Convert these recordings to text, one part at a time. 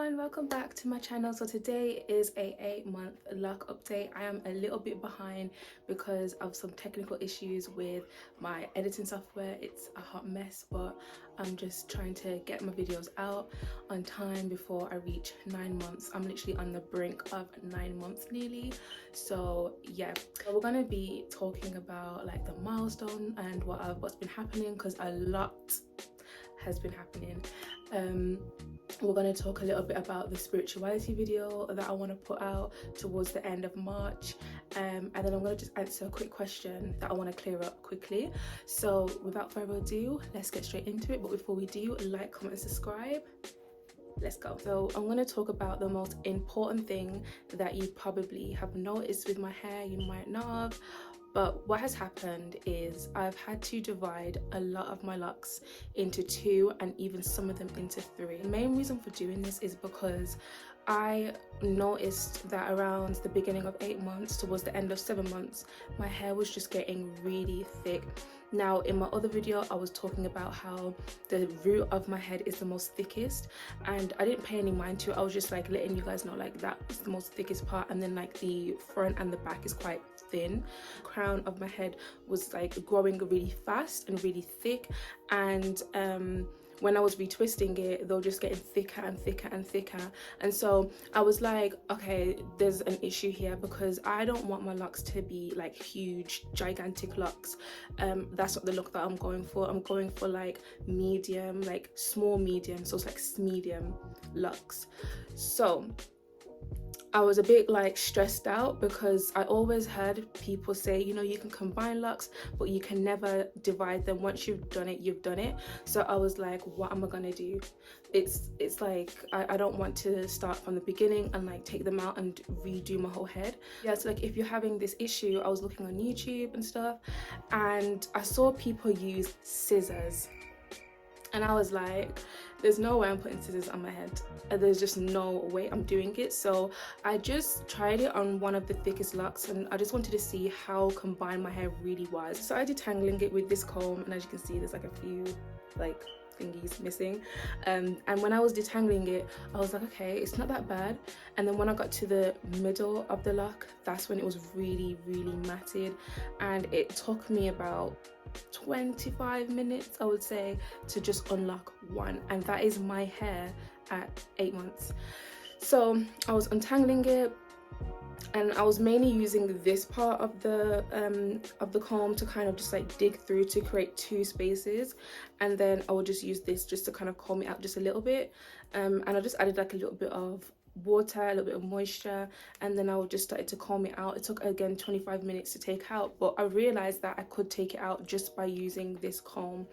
everyone, welcome back to my channel. So today is a 8-month lock update. I am a little bit behind because of some technical issues with my editing software. It's a hot mess, but I'm just trying to get my videos out on time before I reach 9 months. I'm literally on the brink of 9 months nearly. So yeah, so we're gonna be talking about like the milestone and what's been happening, because a lot has been happening. We're going to talk a little bit about the spirituality video that I want to put out towards the end of March, and then I'm going to just answer a quick question that I want to clear up quickly. So without further ado, let's get straight into it. But before we do, like, comment and subscribe. Let's go. So I'm going to talk about the most important thing that you probably have noticed with my hair, you might not have. But what has happened is I've had to divide a lot of my locks into 2 and even some of them into 3. The main reason for doing this is because I noticed that around the beginning of 8 months towards the end of 7 months, my hair was just getting really thick. Now in my other video I was talking about how the root of my head is the most thickest, and I didn't pay any mind to it. I was just like letting you guys know like that is the most thickest part, and then like the front and the back is quite thin. The crown of my head was like growing really fast and really thick, and when I was retwisting it, they were just getting thicker and thicker and thicker. And so I was like, okay, there's an issue here, because I don't want my locks to be like huge, gigantic locks. That's not the look that I'm going for. I'm going for like medium, like small medium, so it's like medium locks. So I was a bit like stressed out because I always heard people say, you know, you can combine locks, but you can never divide them. Once you've done it, you've done it. So I was like, what am I gonna do? It's like I don't want to start from the beginning and like take them out and redo my whole head. Yeah, so like if you're having this issue, I was looking on YouTube and stuff, and I saw people use scissors. And I was like, there's no way I'm putting scissors on my head. There's just no way I'm doing it. So I just tried it on one of the thickest locks, and I just wanted to see how combined my hair really was. So I did detangling it with this comb, and as you can see, there's like a few like thingies missing. And when I was detangling it, I was like, okay, it's not that bad. And then when I got to the middle of the lock, that's when it was really, really matted. And it took me about 25 minutes, I would say, to just unlock one, and that is my hair at 8 months. So I was untangling it, and I was mainly using this part of the comb to kind of just like dig through to create 2 spaces, and then I would just use this just to kind of comb it out just a little bit, and I just added like a little bit of water, a little bit of moisture, and then I would just start to comb it out. It took again 25 minutes to take out, but I realized that I could take it out just by using this comb.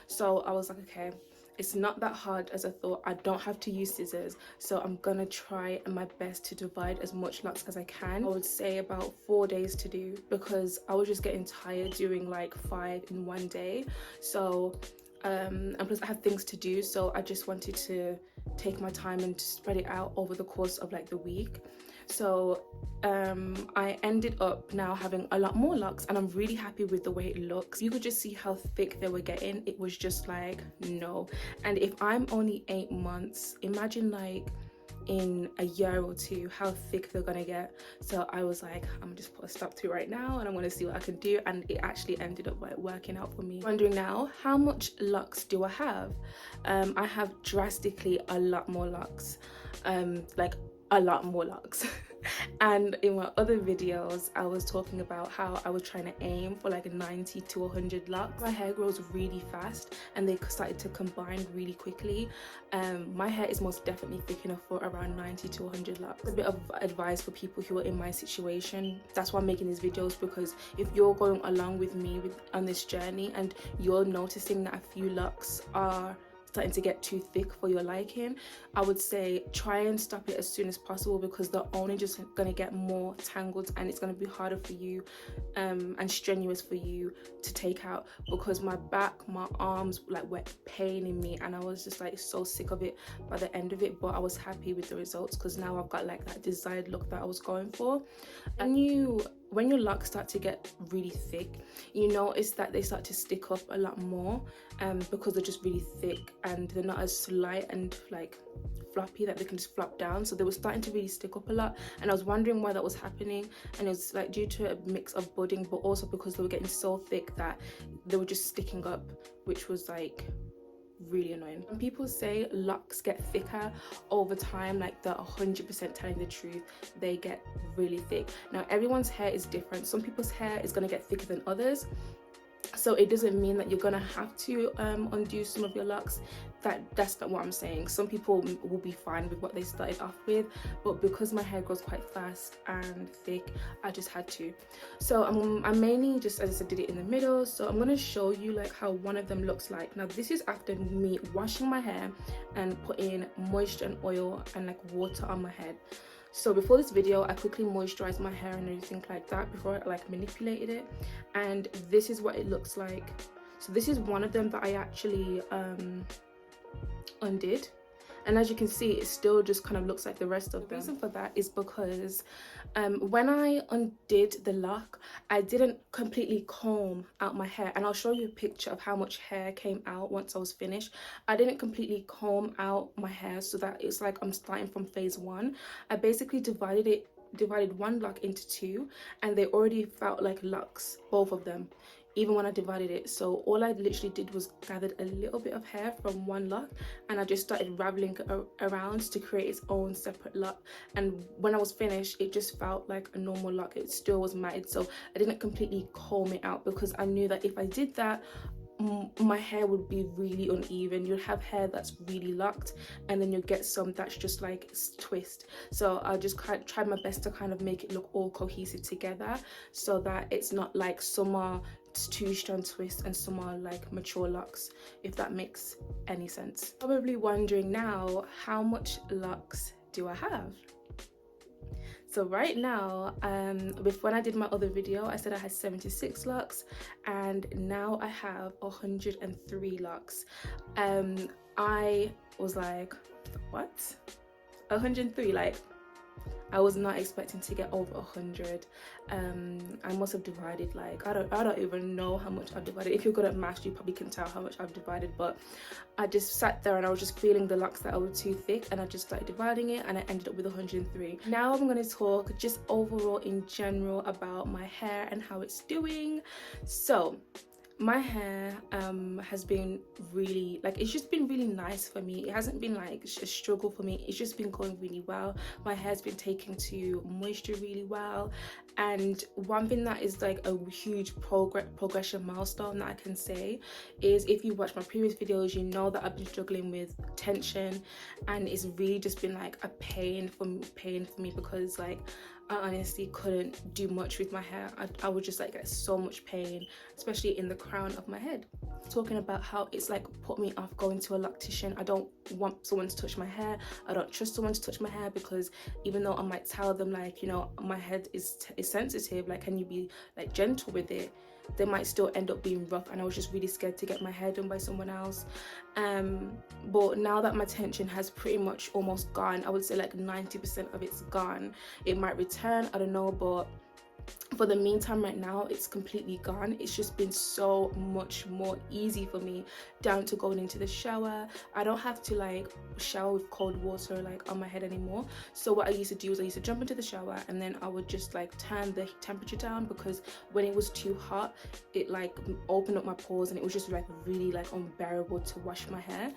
So I was like, okay, it's not that hard as I thought. I don't have to use scissors, so I'm gonna try my best to divide as much locks as I can. I would say about 4 days to do, because I was just getting tired doing like 5 in one day. So and plus I had things to do, so I just wanted to take my time and spread it out over the course of like the week. So I ended up now having a lot more locks, and I'm really happy with the way it looks. You could just see how thick they were getting. It was just like, no. And if I'm only 8 months, imagine like in a year or 2 how thick they're gonna get. So I was like, I'm gonna just put a stop to it right now, and I'm gonna see what I can do. And it actually ended up like working out for me. Wondering now, how much locks do I have? I have drastically a lot more locks, like a lot more locks. And in my other videos I was talking about how I was trying to aim for like 90 to 100 locks. My hair grows really fast, and they started to combine really quickly. My hair is most definitely thick enough for around 90 to 100 locks. A bit of advice for people who are in my situation. That's why I'm making these videos, because if you're going along with me on this journey and you're noticing that a few locks are starting to get too thick for your liking, I would say try and stop it as soon as possible, because they're only just going to get more tangled, and it's going to be harder for you and strenuous for you to take out, because my back, my arms like were paining me, and I was just like so sick of it by the end of it. But I was happy with the results, because now I've got like that desired look that I was going for. I knew when your locks start to get really thick, you notice that they start to stick up a lot more because they're just really thick and they're not as light and like floppy that they can just flop down. So they were starting to really stick up a lot, and I was wondering why that was happening, and it was like due to a mix of budding, but also because they were getting so thick that they were just sticking up, which was like really annoying. When people say locks get thicker over time, like they're 100% telling the truth. They get really thick. Now everyone's hair is different. Some people's hair is going to get thicker than others, so it doesn't mean that you're gonna have to undo some of your locks. That's not what I'm saying. Some people will be fine with what they started off with, but because my hair grows quite fast and thick, I just had to. So I mainly just, as I said, did it in the middle. So I'm gonna show you like how one of them looks like. Now this is after me washing my hair and putting moisture and oil and like water on my head. So before this video, I quickly moisturized my hair and everything like that before I like manipulated it, and this is what it looks like. So this is one of them that I actually undid, and as you can see, it still just kind of looks like the rest of them. The reason for that is because when I undid the lock, I didn't completely comb out my hair, and I'll show you a picture of how much hair came out once I was finished. I didn't completely comb out my hair so that it's like I'm starting from phase one. I basically divided one lock into two, and they already felt like locks, both of them, even when I divided it. So all I literally did was gathered a little bit of hair from one lock, and I just started raveling around to create its own separate lock. And when I was finished, it just felt like a normal lock. It still was matted, so I didn't completely comb it out because I knew that if I did that, my hair would be really uneven. You'll have hair that's really locked, and then you'll get some that's just like twist. So I just tried my best to kind of make it look all cohesive together, so that it's not like some are two-strand twists and some are like mature locks, if that makes any sense. Probably wondering now, how much locks do I have? So right now, when I did my other video, I said I had 76 locks, and now I have 103 locks. I was like, what? 103? Like, I was not expecting to get over 100. I must have divided, like, I don't even know how much I've divided. If you're good at maths, you probably can tell how much I've divided, but I just sat there and I was just feeling the locks that were too thick, and I just started dividing it, and I ended up with 103. Now I'm going to talk just overall in general about my hair and how it's doing. So my hair has been really, like, it's just been really nice for me. It hasn't been like a struggle for me. It's just been going really well. My hair's been taking to moisture really well, and one thing that is like a huge progression milestone that I can say is, if you watch my previous videos, you know that I've been struggling with tension, and it's really just been like a pain for me because like I honestly couldn't do much with my hair. I would just like get so much pain, especially in the crown of my head. Talking about how it's like put me off going to a loctician. I don't want someone to touch my hair. I don't trust someone to touch my hair, because even though I might tell them, like, you know, my head is sensitive, like, can you be like gentle with it, they might still end up being rough, and I was just really scared to get my hair done by someone else. But now that my tension has pretty much almost gone, I would say like 90% of it's gone. It might return, I don't know, but for the meantime right now it's completely gone. It's just been so much more easy for me, down to going into the shower. I don't have to like shower with cold water like on my head anymore. So what I used to do is I used to jump into the shower, and then I would just like turn the temperature down, because when it was too hot, it like opened up my pores, and it was just like really like unbearable to wash my hair.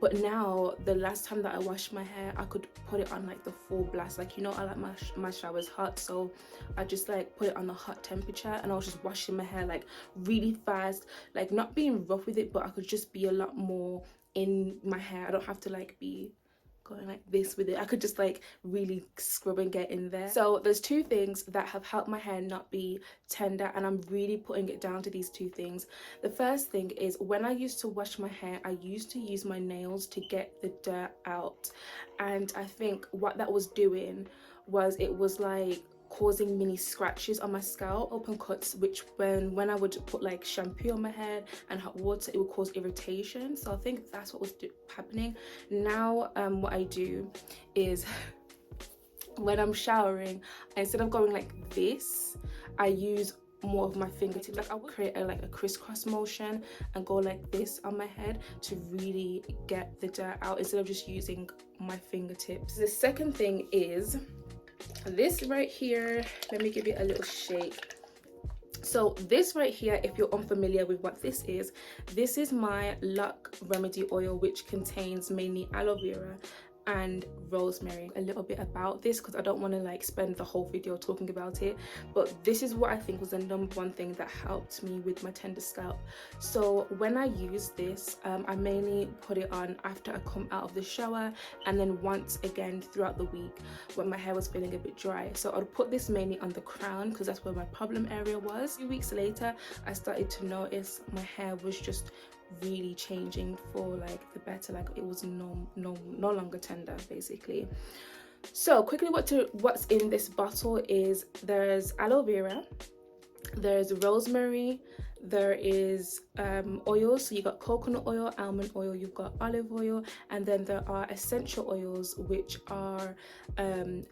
But now, the last time that I washed my hair, I could put it on like the full blast. Like, you know, I like my showers hot, so I just like put it on the hot temperature, and I was just washing my hair like really fast, like not being rough with it, but I could just be a lot more in my hair. I don't have to like be going like this with it. I could just like really scrub and get in there. So there's two things that have helped my hair not be tender, and I'm really putting it down to these two things. The first thing is, when I used to wash my hair, I used to use my nails to get the dirt out, and I think what that was doing was, it was like causing mini scratches on my scalp, open cuts, which when I would put like shampoo on my head and hot water, it would cause irritation. So I think that's what was happening. Now what I do is when I'm showering, instead of going like this, I use more of my fingertips. Like I would create a crisscross motion and go like this on my head to really get the dirt out instead of just using my fingertips. The second thing is this right here. Let me give it a little shake. So this right here, if you're unfamiliar with what this is my loc remedy oil, which contains mainly aloe vera and rosemary. A little bit about this because I don't want to like spend the whole video talking about it, but this is what I think was the #1 thing that helped me with my tender scalp. So when I use this, I mainly put it on after I come out of the shower, and then once again throughout the week when my hair was feeling a bit dry. So I'd put this mainly on the crown because that's where my problem area was. A few weeks later, I started to notice my hair was just really changing for like the better. Like it was no longer tender basically. So quickly, what's in this bottle is there's aloe vera, there's rosemary, there is oils. So you got coconut oil, almond oil, you've got olive oil, and then there are essential oils which are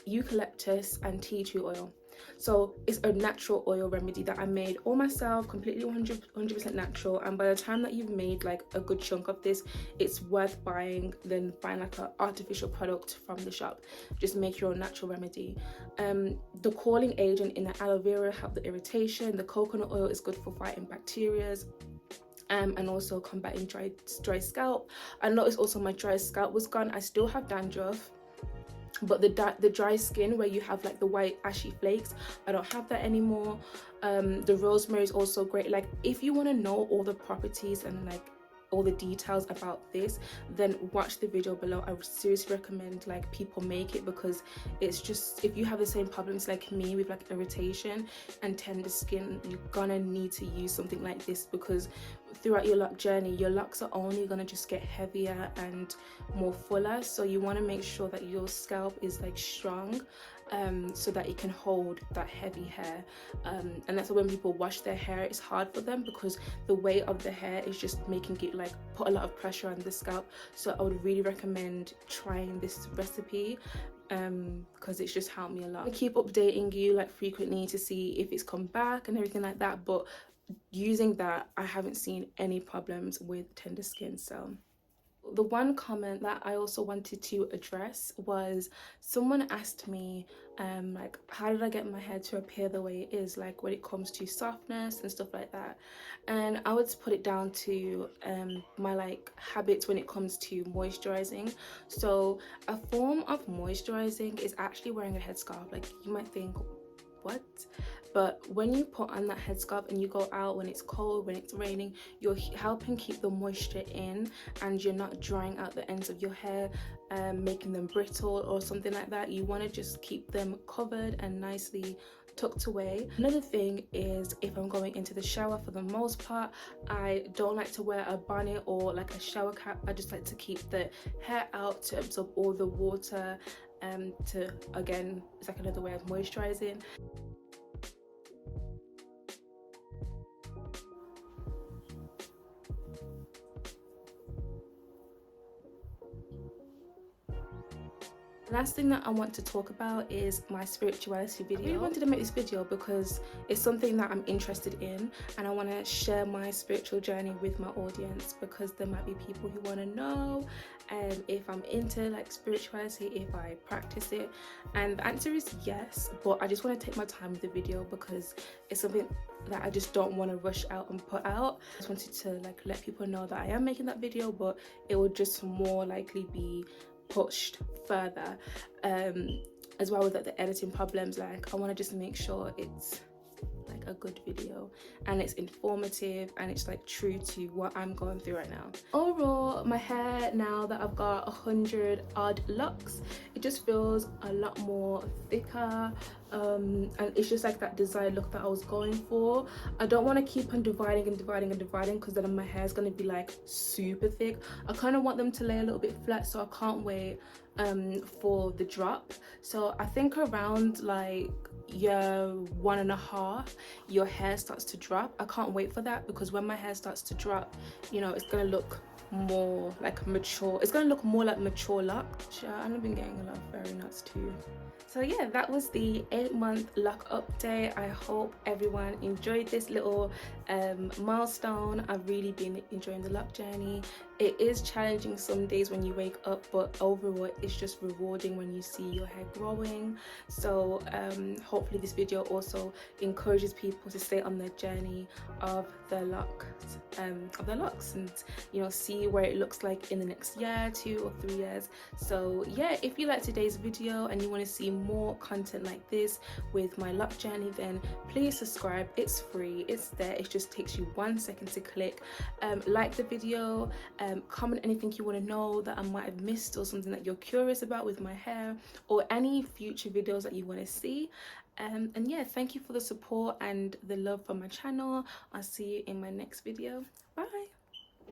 eucalyptus and tea tree oil. So it's a natural oil remedy that I made all myself, completely 100% natural. And by the time that you've made like a good chunk of this, it's worth buying than buying like an artificial product from the shop. Just make your own natural remedy. The cooling agent in the aloe vera help the irritation. The coconut oil is good for fighting bacteria. And also combating dry scalp. I noticed also my dry scalp was gone. I still have dandruff, but the dry skin where you have like the white ashy flakes, I don't have that anymore. The rosemary is also great. Like if you want to know all the properties and like all the details about this, then watch the video below. I would seriously recommend like people make it, because it's just, if you have the same problems like me with like irritation and tender skin, you're gonna need to use something like this, because throughout your loc journey, your locks are only gonna just get heavier and more fuller. So you want to make sure that your scalp is like strong, so that it can hold that heavy hair. And that's why when people wash their hair, it's hard for them, because the weight of the hair is just making it like put a lot of pressure on the scalp. So I would really recommend trying this recipe, because it's just helped me a lot. I keep updating you like frequently to see if it's come back and everything like that, but using that, I haven't seen any problems with tender skin. So the one comment that I also wanted to address was someone asked me like, how did I get my hair to appear the way it is, like when it comes to softness and stuff like that. And I would put it down to my like habits when it comes to moisturizing. So a form of moisturizing is actually wearing a headscarf. Like you might think, what? But when you put on that headscarf and you go out when it's cold, when it's raining, you're helping keep the moisture in, and you're not drying out the ends of your hair, making them brittle or something like that. You want to just keep them covered and nicely tucked away. Another thing is, if I'm going into the shower, for the most part, I don't like to wear a bonnet or like a shower cap. I just like to keep the hair out to absorb all the water, to, again, it's like another way of moisturizing. Last thing that I want to talk about is my spirituality video. I really wanted to make this video because it's something that I'm interested in, and I want to share my spiritual journey with my audience, because there might be people who want to know if I'm into like spirituality, if I practice it. And the answer is yes, but I just want to take my time with the video because it's something that I just don't want to rush out and put out. I just wanted to like let people know that I am making that video, but it will just more likely be pushed further, as well with like the editing problems. Like I want to just make sure it's like a good video and it's informative and it's like true to what I'm going through right now. Overall, my hair, now that I've got 100 odd locks, it just feels a lot more thicker, and it's just like that desired look that I was going for. I don't want to keep on dividing because then my hair is going to be like super thick. I kind of want them to lay a little bit flat, so I can't wait for the drop. So I think around like year 1.5, your hair starts to drop. I can't wait for that, because when my hair starts to drop, you know, it's gonna look more like mature. It's gonna look more like mature lock. I've been getting a lot of fairy nuts too. So yeah, that was the 8-month lock update. I hope everyone enjoyed this little milestone. I've really been enjoying the lock journey. It is challenging some days when you wake up, but overall it's just rewarding when you see your hair growing. So hopefully this video also encourages people to stay on their journey of the locks and, you know, see where it looks like in the next year, 2 or 3 years. So yeah, if you like today's video and you want to see more content like this with my lock journey, then please subscribe. It's free, it's there, it just takes you 1 second to click. Like the video, comment anything you want to know that I might have missed, or something that you're curious about with my hair, or any future videos that you want to see. And yeah, thank you for the support and the love for my channel. I'll see you in my next video. Bye.